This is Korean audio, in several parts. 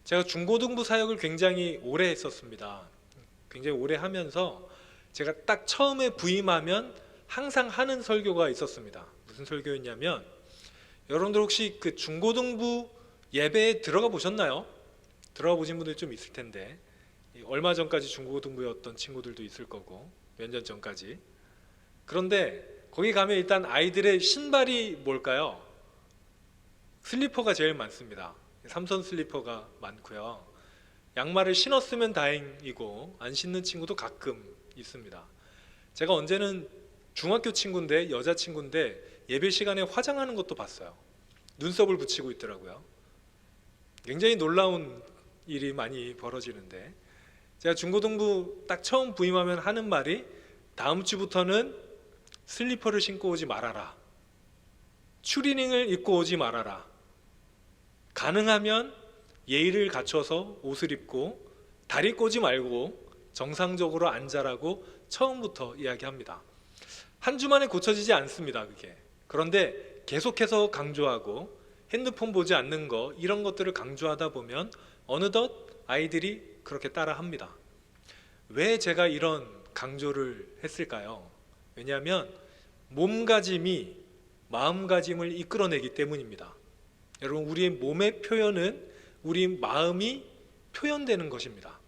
제가 중고등부 사역을 굉장히 오래 했었습니다. 굉장히 오래 하면서 제가 딱 처음에 부임하면 항상 하는 설교가 있었습니다. 무슨 설교였냐면, 여러분들 혹시 그 중고등부 예배에 들어가 보셨나요? 들어가 보신 분들 좀 있을 텐데, 얼마 전까지 중고등부였던 친구들도 있을 거고, 몇 년 전까지. 그런데 거기 가면 일단 아이들의 신발이 뭘까요? 슬리퍼가 제일 많습니다. 삼선 슬리퍼가 많고요. 양말을 신었으면 다행이고 안 신는 친구도 가끔 있습니다. 제가 언제는 중학교 친구인데, 여자친구인데 예배 시간에 화장하는 것도 봤어요. 눈썹을 붙이고 있더라고요. 굉장히 놀라운 일이 많이 벌어지는데, 제가 중고등부 딱 처음 부임하면 하는 말이, 다음 주부터는 슬리퍼를 신고 오지 말아라, 추리닝을 입고 오지 말아라, 가능하면 예의를 갖춰서 옷을 입고 다리 꼬지 말고 정상적으로 앉아라고 처음부터 이야기합니다. 한 주 만에 고쳐지지 않습니다, 그게. 그런데 계속해서 강조하고 핸드폰 보지 않는 거, 이런 것들을 강조하다 보면 어느덧 아이들이 그렇게 따라합니다. 왜 제가 이런 강조를 했을까요? 왜냐하면 몸가짐이 마음가짐을 이끌어내기 때문입니다. 여러분, 우리의 몸의 표현은 우리 마음이 표현되는 것입니다.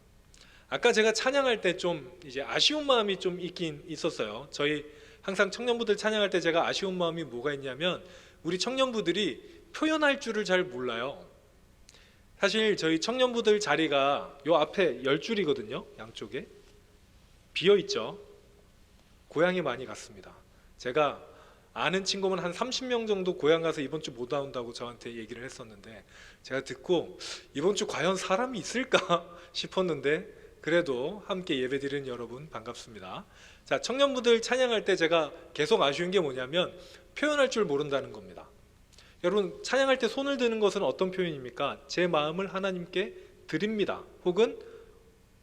아까 제가 찬양할 때 좀 이제 아쉬운 마음이 좀 있긴 있었어요. 저희 항상 청년부들 찬양할 때 제가 아쉬운 마음이 뭐가 있냐면, 우리 청년부들이 표현할 줄을 잘 몰라요. 사실 저희 청년부들 자리가 요 앞에 10줄이거든요. 양쪽에 비어있죠. 고향에 많이 갔습니다. 제가 아는 친구는 한 30명 정도 고향 가서 이번 주 못 나온다고 저한테 얘기를 했었는데, 제가 듣고 이번 주 과연 사람이 있을까 싶었는데, 그래도 함께 예배드리는 여러분 반갑습니다. 자, 청년부들 찬양할 때 제가 계속 아쉬운 게 뭐냐면, 표현할 줄 모른다는 겁니다. 여러분, 찬양할 때 손을 드는 것은 어떤 표현입니까? 제 마음을 하나님께 드립니다, 혹은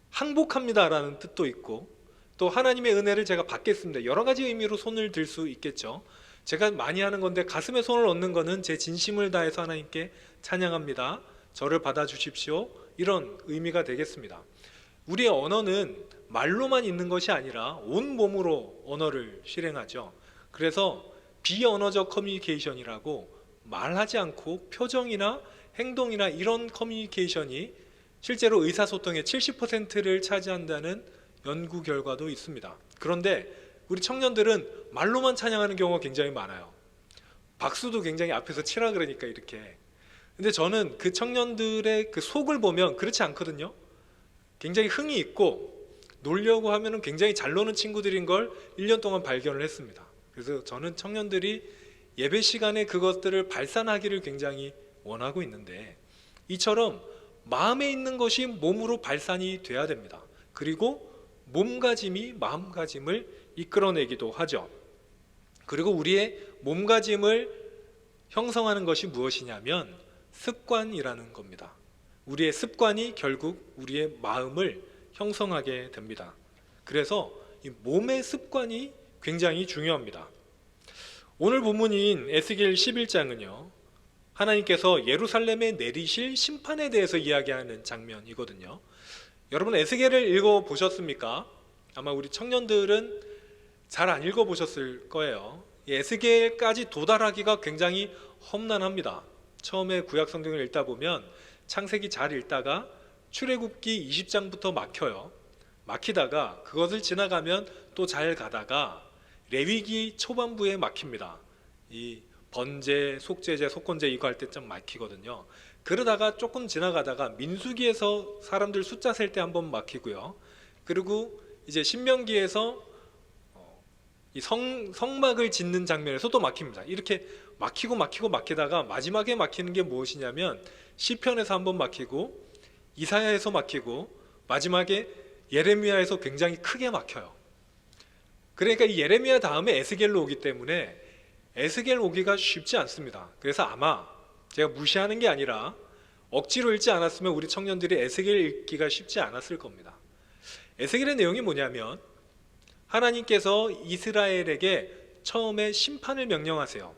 항복합니다 라는 뜻도 있고, 또 하나님의 은혜를 제가 받겠습니다, 여러 가지 의미로 손을 들 수 있겠죠. 제가 많이 하는 건데, 가슴에 손을 얹는 거는 제 진심을 다해서 하나님께 찬양합니다, 저를 받아주십시오, 이런 의미가 되겠습니다. 우리의 언어는 말로만 있는 것이 아니라 온 몸으로 언어를 실행하죠. 그래서 비언어적 커뮤니케이션이라고, 말하지 않고 표정이나 행동이나 이런 커뮤니케이션이 실제로 의사소통의 70%를 차지한다는 연구 결과도 있습니다. 그런데 우리 청년들은 말로만 찬양하는 경우가 굉장히 많아요. 박수도 굉장히 앞에서 치라 그러니까 이렇게. 근데 저는 그 청년들의 그 속을 보면 그렇지 않거든요. 굉장히 흥이 있고 놀려고 하면은 굉장히 잘 노는 친구들인 걸 1년 동안 발견을 했습니다. 그래서 저는 청년들이 예배 시간에 그것들을 발산하기를 굉장히 원하고 있는데, 이처럼 마음에 있는 것이 몸으로 발산이 돼야 됩니다. 그리고 몸가짐이 마음가짐을 이끌어내기도 하죠. 그리고 우리의 몸가짐을 형성하는 것이 무엇이냐면 습관이라는 겁니다. 우리의 습관이 결국 우리의 마음을 형성하게 됩니다. 그래서 이 몸의 습관이 굉장히 중요합니다. 오늘 본문인 에스겔 11장은요, 하나님께서 예루살렘에 내리실 심판에 대해서 이야기하는 장면이거든요. 여러분, 에스겔을 읽어보셨습니까? 아마 우리 청년들은 잘 안 읽어보셨을 거예요. 에스겔까지 도달하기가 굉장히 험난합니다. 처음에 구약 성경을 읽다 보면 창세기 잘 읽다가 출애굽기 20장부터 막혀요. 막히다가 그것을 지나가면 또 잘 가다가 레위기 초반부에 막힙니다. 이 번제, 속죄제, 속건제 이거 할 때 좀 막히거든요. 그러다가 조금 지나가다가 민수기에서 사람들 숫자 셀 때 한번 막히고요. 그리고 이제 신명기에서 이 성막을 짓는 장면에서 또 막힙니다. 이렇게 막히다가 마지막에 막히는 게 무엇이냐면, 시편에서 한번 막히고, 이사야에서 막히고, 마지막에 예레미야에서 굉장히 크게 막혀요. 그러니까 이 예레미야 다음에 에스겔로 오기 때문에 에스겔 오기가 쉽지 않습니다. 그래서 아마 제가 무시하는 게 아니라 억지로 읽지 않았으면 우리 청년들이 에스겔 읽기가 쉽지 않았을 겁니다. 에스겔의 내용이 뭐냐면, 하나님께서 이스라엘에게 처음에 심판을 명령하세요.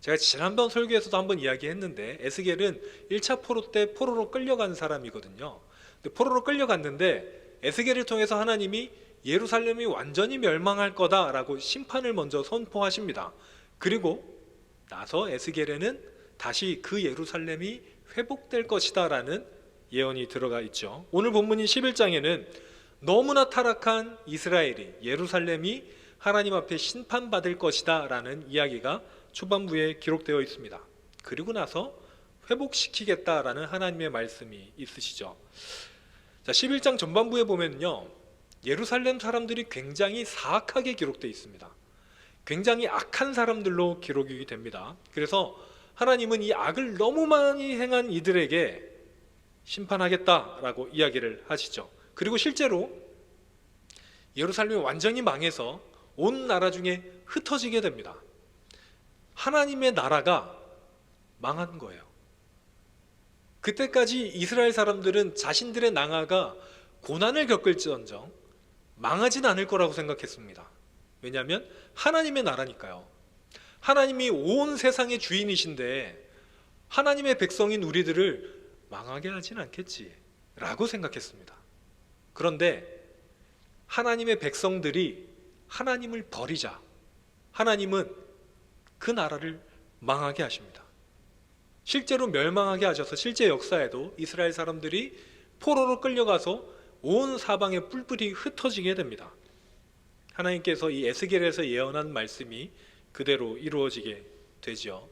제가 지난번 설교에서도 한번 이야기했는데 에스겔은 1차 포로 때 포로로 끌려간 사람이거든요. 근데 포로로 끌려갔는데 에스겔을 통해서 하나님이 예루살렘이 완전히 멸망할 거다라고 심판을 먼저 선포하십니다. 그리고 나서 에스겔에는 다시 그 예루살렘이 회복될 것이다 라는 예언이 들어가 있죠. 오늘 본문인 11장에는 너무나 타락한 이스라엘이, 예루살렘이 하나님 앞에 심판받을 것이다 라는 이야기가 초반부에 기록되어 있습니다. 그리고 나서 회복시키겠다라는 하나님의 말씀이 있으시죠. 자, 11장 전반부에 보면요, 예루살렘 사람들이 굉장히 사악하게 기록되어 있습니다. 굉장히 악한 사람들로 기록이 됩니다. 그래서 하나님은 이 악을 너무 많이 행한 이들에게 심판하겠다라고 이야기를 하시죠. 그리고 실제로 예루살렘이 완전히 망해서 온 나라 중에 흩어지게 됩니다. 하나님의 나라가 망한 거예요. 그때까지 이스라엘 사람들은 자신들의 나라가 고난을 겪을지언정 망하진 않을 거라고 생각했습니다. 왜냐하면 하나님의 나라니까요. 하나님이 온 세상의 주인이신데 하나님의 백성인 우리들을 망하게 하진 않겠지라고 생각했습니다. 그런데 하나님의 백성들이 하나님을 버리자 하나님은 그 나라를 망하게 하십니다. 실제로 멸망하게 하셔서 실제 역사에도 이스라엘 사람들이 포로로 끌려가서 온 사방에 뿔뿔이 흩어지게 됩니다. 하나님께서 이 에스겔에서 예언한 말씀이 그대로 이루어지게 되죠.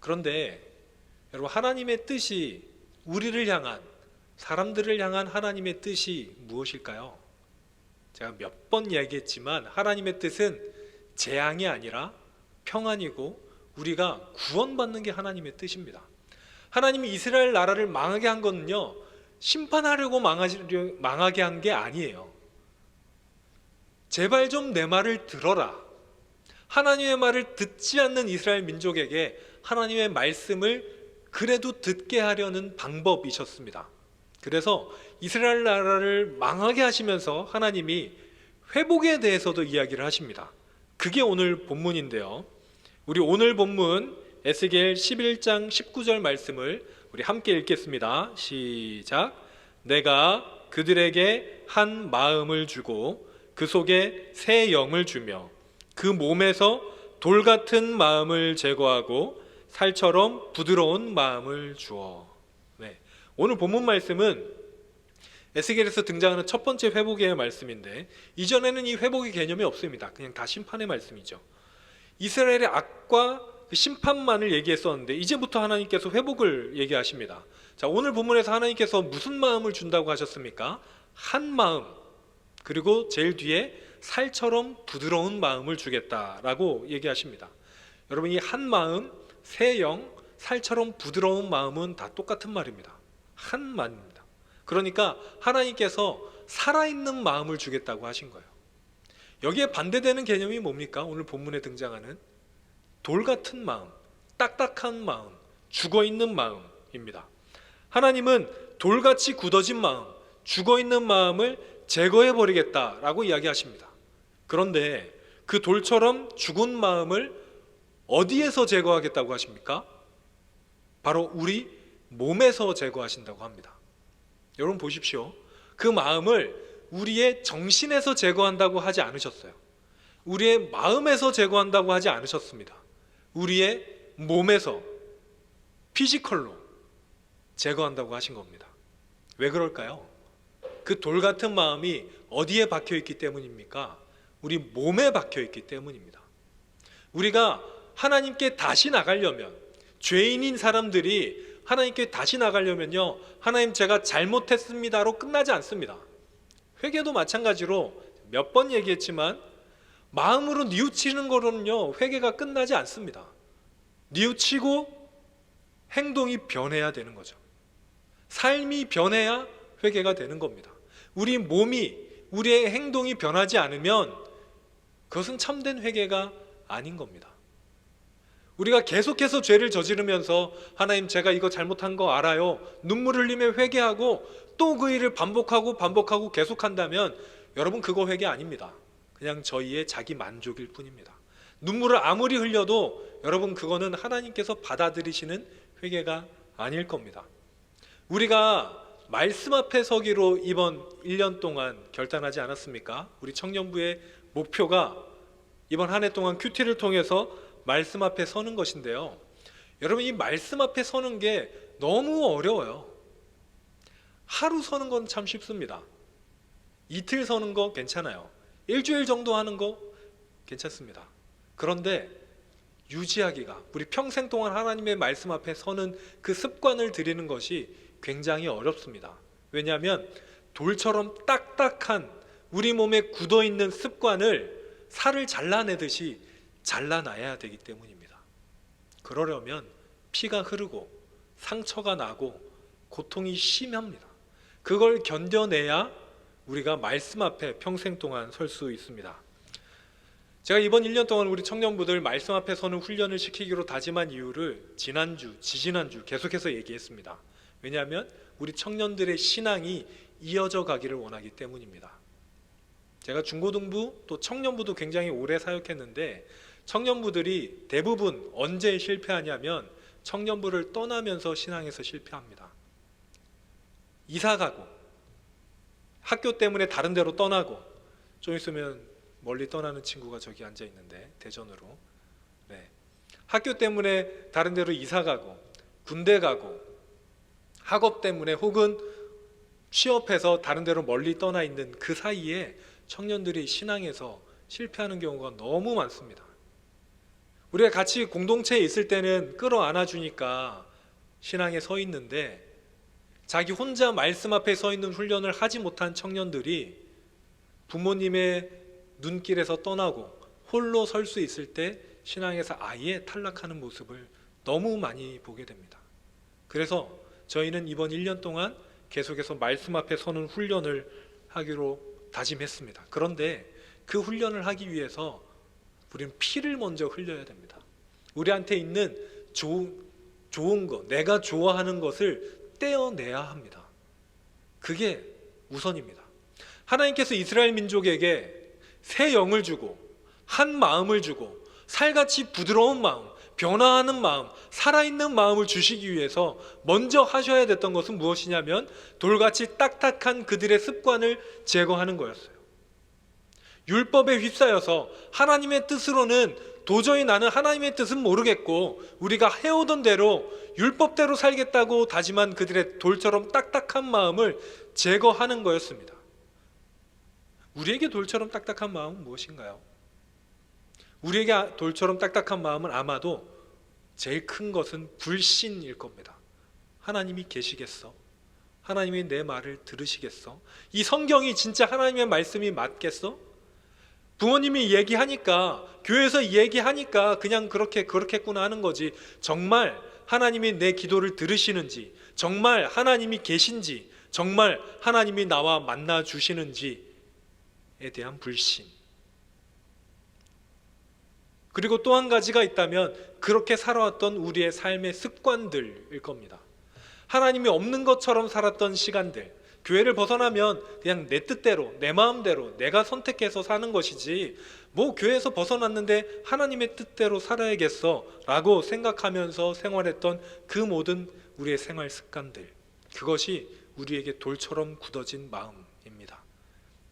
그런데 여러분, 하나님의 뜻이, 우리를 향한, 사람들을 향한 하나님의 뜻이 무엇일까요? 제가 몇 번 이야기했지만 하나님의 뜻은 재앙이 아니라 평안이고 우리가 구원받는 게 하나님의 뜻입니다. 하나님이 이스라엘 나라를 망하게 한 거는요, 심판하려고 망하게 한 게 아니에요. 제발 좀 내 말을 들어라. 하나님의 말을 듣지 않는 이스라엘 민족에게 하나님의 말씀을 그래도 듣게 하려는 방법이셨습니다. 그래서 이스라엘 나라를 망하게 하시면서 하나님이 회복에 대해서도 이야기를 하십니다. 그게 오늘 본문인데요, 우리 오늘 본문 에스겔 11장 19절 말씀을 우리 함께 읽겠습니다. 시작. 내가 그들에게 한 마음을 주고 그 속에 새 영을 주며 그 몸에서 돌 같은 마음을 제거하고 살처럼 부드러운 마음을 주어. 네. 오늘 본문 말씀은 에스겔에서 등장하는 첫 번째 회복의 말씀인데, 이전에는 이 회복의 개념이 없습니다. 그냥 다 심판의 말씀이죠. 이스라엘의 악과 그 심판만을 얘기했었는데 이제부터 하나님께서 회복을 얘기하십니다. 자, 오늘 본문에서 하나님께서 무슨 마음을 준다고 하셨습니까? 한 마음, 그리고 제일 뒤에 살처럼 부드러운 마음을 주겠다라고 얘기하십니다. 여러분, 이 한 마음, 새 영, 살처럼 부드러운 마음은 다 똑같은 말입니다. 한 마음입니다. 그러니까 하나님께서 살아있는 마음을 주겠다고 하신 거예요. 여기에 반대되는 개념이 뭡니까? 오늘 본문에 등장하는 돌 같은 마음, 딱딱한 마음, 죽어있는 마음입니다. 하나님은 돌같이 굳어진 마음, 죽어있는 마음을 제거해버리겠다라고 이야기하십니다. 그런데 그 돌처럼 죽은 마음을 어디에서 제거하겠다고 하십니까? 바로 우리 몸에서 제거하신다고 합니다. 여러분 보십시오. 그 마음을 우리의 정신에서 제거한다고 하지 않으셨어요. 우리의 마음에서 제거한다고 하지 않으셨습니다. 우리의 몸에서, 피지컬로 제거한다고 하신 겁니다. 왜 그럴까요? 그 돌 같은 마음이 어디에 박혀 있기 때문입니까? 우리 몸에 박혀 있기 때문입니다. 우리가 하나님께 다시 나가려면, 죄인인 사람들이 하나님께 다시 나가려면요, 하나님 제가 잘못했습니다로 끝나지 않습니다. 회개도 마찬가지로 몇 번 얘기했지만 마음으로 뉘우치는 거로는요, 회개가 끝나지 않습니다. 뉘우치고 행동이 변해야 되는 거죠. 삶이 변해야 회개가 되는 겁니다. 우리 몸이, 우리의 행동이 변하지 않으면 그것은 참된 회개가 아닌 겁니다. 우리가 계속해서 죄를 저지르면서 하나님 제가 이거 잘못한 거 알아요, 눈물 흘리며 회개하고 또 그 일을 반복하고 계속한다면 여러분 그거 회개 아닙니다. 그냥 저희의 자기 만족일 뿐입니다. 눈물을 아무리 흘려도 여러분 그거는 하나님께서 받아들이시는 회개가 아닐 겁니다. 우리가 말씀 앞에 서기로 이번 1년 동안 결단하지 않았습니까? 우리 청년부의 목표가 이번 한 해 동안 큐티를 통해서 말씀 앞에 서는 것인데요. 여러분 이 말씀 앞에 서는 게 너무 어려워요. 하루 서는 건 참 쉽습니다. 이틀 서는 거 괜찮아요. 일주일 정도 하는 거 괜찮습니다. 그런데 유지하기가, 우리 평생 동안 하나님의 말씀 앞에 서는 그 습관을 들이는 것이 굉장히 어렵습니다. 왜냐하면 돌처럼 딱딱한 우리 몸에 굳어있는 습관을 살을 잘라내듯이 잘라놔야 되기 때문입니다. 그러려면 피가 흐르고 상처가 나고 고통이 심합니다. 그걸 견뎌내야 우리가 말씀 앞에 평생 동안 설 수 있습니다. 제가 이번 1년 동안 우리 청년부들 말씀 앞에 서는 훈련을 시키기로 다짐한 이유를 지난주, 지지난주 계속해서 얘기했습니다. 왜냐하면 우리 청년들의 신앙이 이어져 가기를 원하기 때문입니다. 제가 중고등부 또 청년부도 굉장히 오래 사역했는데 청년부들이 대부분 언제 실패하냐면 청년부를 떠나면서 신앙에서 실패합니다. 이사가고 학교 때문에 다른 데로 떠나고, 좀 있으면 멀리 떠나는 친구가 저기 앉아 있는데 대전으로, 학교 때문에 다른 데로 이사가고 군대 가고 학업 때문에 혹은 취업해서 다른 데로 멀리 떠나 있는 그 사이에 청년들이 신앙에서 실패하는 경우가 너무 많습니다. 우리가 같이 공동체에 있을 때는 끌어안아 주니까 신앙에 서 있는데 자기 혼자 말씀 앞에 서 있는 훈련을 하지 못한 청년들이 부모님의 눈길에서 떠나고 홀로 설 수 있을 때 신앙에서 아예 탈락하는 모습을 너무 많이 보게 됩니다. 그래서 저희는 이번 1년 동안 계속해서 말씀 앞에 서는 훈련을 하기로 다짐했습니다. 그런데 그 훈련을 하기 위해서 우리는 피를 먼저 흘려야 됩니다. 우리한테 있는 좋은 것, 내가 좋아하는 것을 떼어내야 합니다. 그게 우선입니다. 하나님께서 이스라엘 민족에게 새 영을 주고 한 마음을 주고 살같이 부드러운 마음, 변화하는 마음, 살아있는 마음을 주시기 위해서 먼저 하셔야 됐던 것은 무엇이냐면 돌같이 딱딱한 그들의 습관을 제거하는 거였어요. 율법에 휩싸여서 하나님의 뜻으로는 도저히 나는 하나님의 뜻은 모르겠고 우리가 해오던 대로 율법대로 살겠다고 다짐한 그들의 돌처럼 딱딱한 마음을 제거하는 거였습니다. 우리에게 돌처럼 딱딱한 마음은 무엇인가요? 우리에게 돌처럼 딱딱한 마음은 아마도 제일 큰 것은 불신일 겁니다. 하나님이 계시겠어? 하나님이 내 말을 들으시겠어? 이 성경이 진짜 하나님의 말씀이 맞겠어? 부모님이 얘기하니까, 교회에서 얘기하니까 그냥 그렇겠구나 하는 거지, 정말 하나님이 내 기도를 들으시는지, 정말 하나님이 계신지, 정말 하나님이 나와 만나 주시는지에 대한 불신. 그리고 또 한 가지가 있다면 그렇게 살아왔던 우리의 삶의 습관들일 겁니다. 하나님이 없는 것처럼 살았던 시간들, 교회를 벗어나면 그냥 내 뜻대로, 내 마음대로 내가 선택해서 사는 것이지 뭐 교회에서 벗어났는데 하나님의 뜻대로 살아야겠어 라고 생각하면서 생활했던 그 모든 우리의 생활 습관들, 그것이 우리에게 돌처럼 굳어진 마음입니다.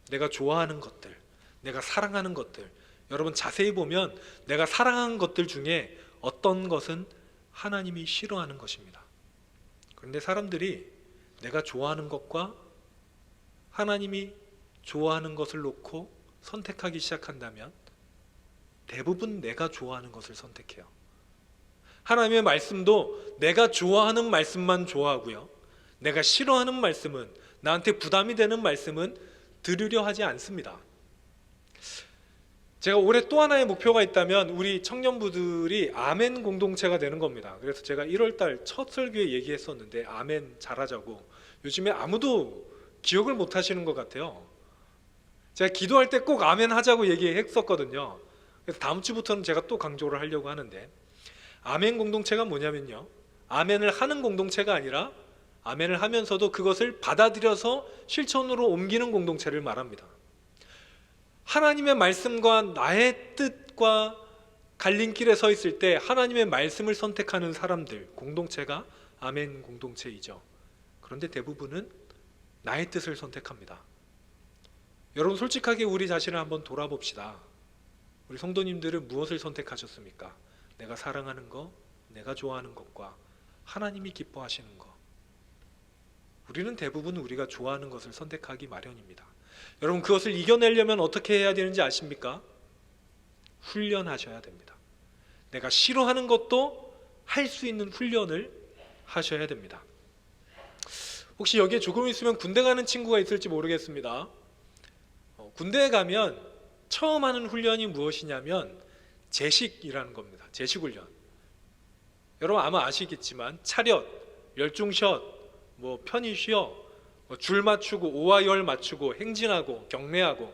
내가 좋아하는 것들, 내가 사랑하는 것들, 여러분 자세히 보면 내가 사랑하는 것들 중에 어떤 것은 하나님이 싫어하는 것입니다. 그런데 사람들이 내가 좋아하는 것과 하나님이 좋아하는 것을 놓고 선택하기 시작한다면 대부분 내가 좋아하는 것을 선택해요. 하나님의 말씀도 내가 좋아하는 말씀만 좋아하고요, 내가 싫어하는 말씀은, 나한테 부담이 되는 말씀은 들으려 하지 않습니다. 제가 올해 또 하나의 목표가 있다면 우리 청년부들이 아멘 공동체가 되는 겁니다. 그래서 제가 1월달 첫 설교에 얘기했었는데 아멘 잘하자고. 요즘에 아무도 기억을 못 하시는 것 같아요. 제가 기도할 때 꼭 아멘 하자고 얘기했었거든요. 그래서 다음 주부터는 제가 또 강조를 하려고 하는데, 아멘 공동체가 뭐냐면요, 아멘을 하는 공동체가 아니라 아멘을 하면서도 그것을 받아들여서 실천으로 옮기는 공동체를 말합니다. 하나님의 말씀과 나의 뜻과 갈림길에 서 있을 때 하나님의 말씀을 선택하는 사람들, 공동체가 아멘 공동체이죠. 그런데 대부분은 나의 뜻을 선택합니다. 여러분, 솔직하게 우리 자신을 한번 돌아봅시다. 우리 성도님들은 무엇을 선택하셨습니까? 내가 사랑하는 것, 내가 좋아하는 것과 하나님이 기뻐하시는 것. 우리는 대부분 우리가 좋아하는 것을 선택하기 마련입니다. 여러분, 그것을 이겨내려면 어떻게 해야 되는지 아십니까? 훈련하셔야 됩니다. 내가 싫어하는 것도 할 수 있는 훈련을 하셔야 됩니다. 혹시 여기에 조금 있으면 군대 가는 친구가 있을지 모르겠습니다. 군대에 가면 처음 하는 훈련이 무엇이냐면 제식이라는 겁니다. 제식훈련. 여러분 아마 아시겠지만 차렷, 열중샷, 편히 쉬어, 줄 맞추고 오와열 맞추고 행진하고 경례하고,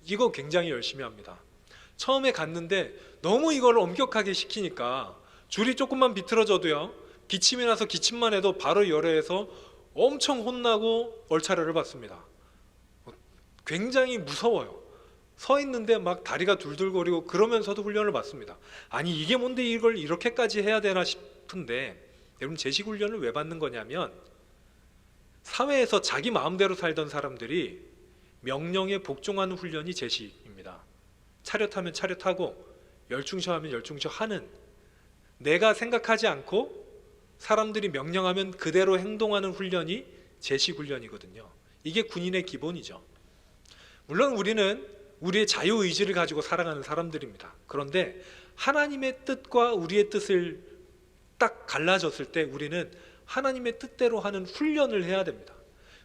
이거 굉장히 열심히 합니다. 처음에 갔는데 너무 이걸 엄격하게 시키니까 줄이 조금만 비틀어져도요, 기침이 나서 기침만 해도 바로 열애해서 엄청 혼나고 얼차려를 받습니다. 굉장히 무서워요. 서 있는데 막 다리가 둘둘거리고 그러면서도 훈련을 받습니다. 아니 이게 뭔데 이걸 이렇게까지 해야 되나 싶은데, 여러분 제식훈련을 왜 받는 거냐면 사회에서 자기 마음대로 살던 사람들이 명령에 복종하는 훈련이 제식입니다. 차렷하면 차렷하고 열중셔하면 열중셔하는, 내가 생각하지 않고 사람들이 명령하면 그대로 행동하는 훈련이 제식훈련이거든요. 이게 군인의 기본이죠. 물론 우리는 우리의 자유의지를 가지고 살아가는 사람들입니다. 그런데 하나님의 뜻과 우리의 뜻을 딱 갈라졌을 때 우리는 하나님의 뜻대로 하는 훈련을 해야 됩니다.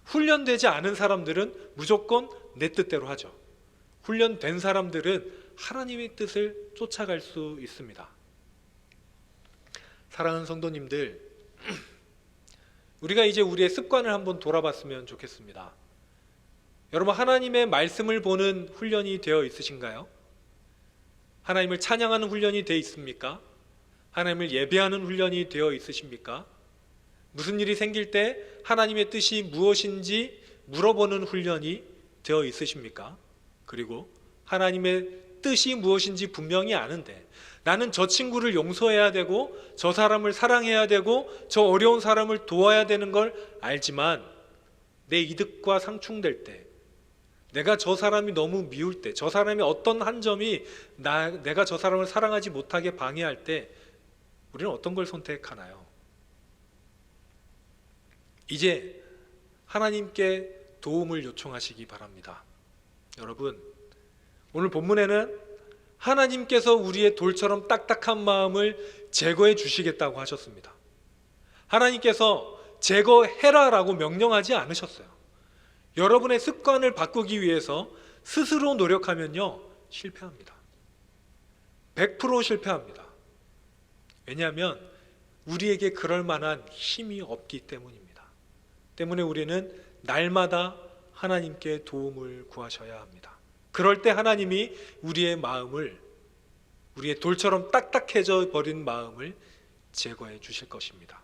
훈련되지 않은 사람들은 무조건 내 뜻대로 하죠. 훈련된 사람들은 하나님의 뜻을 쫓아갈 수 있습니다. 사랑하는 성도님들, 우리가 이제 우리의 습관을 한번 돌아봤으면 좋겠습니다. 여러분, 하나님의 말씀을 보는 훈련이 되어 있으신가요? 하나님을 찬양하는 훈련이 되어 있습니까? 하나님을 예배하는 훈련이 되어 있으십니까? 무슨 일이 생길 때 하나님의 뜻이 무엇인지 물어보는 훈련이 되어 있으십니까? 그리고 하나님의 뜻이 무엇인지 분명히 아는데 나는 저 친구를 용서해야 되고 저 사람을 사랑해야 되고 저 어려운 사람을 도와야 되는 걸 알지만 내 이득과 상충될 때, 내가 저 사람이 너무 미울 때, 저 사람의 어떤 한 점이 내가 저 사람을 사랑하지 못하게 방해할 때 우리는 어떤 걸 선택하나요? 이제 하나님께 도움을 요청하시기 바랍니다. 여러분, 오늘 본문에는 하나님께서 우리의 돌처럼 딱딱한 마음을 제거해 주시겠다고 하셨습니다. 하나님께서 제거해라라고 명령하지 않으셨어요. 여러분의 습관을 바꾸기 위해서 스스로 노력하면요, 실패합니다. 100% 실패합니다. 왜냐하면 우리에게 그럴 만한 힘이 없기 때문입니다. 때문에 우리는 날마다 하나님께 도움을 구하셔야 합니다. 그럴 때 하나님이 우리의 마음을, 우리의 돌처럼 딱딱해져 버린 마음을 제거해 주실 것입니다.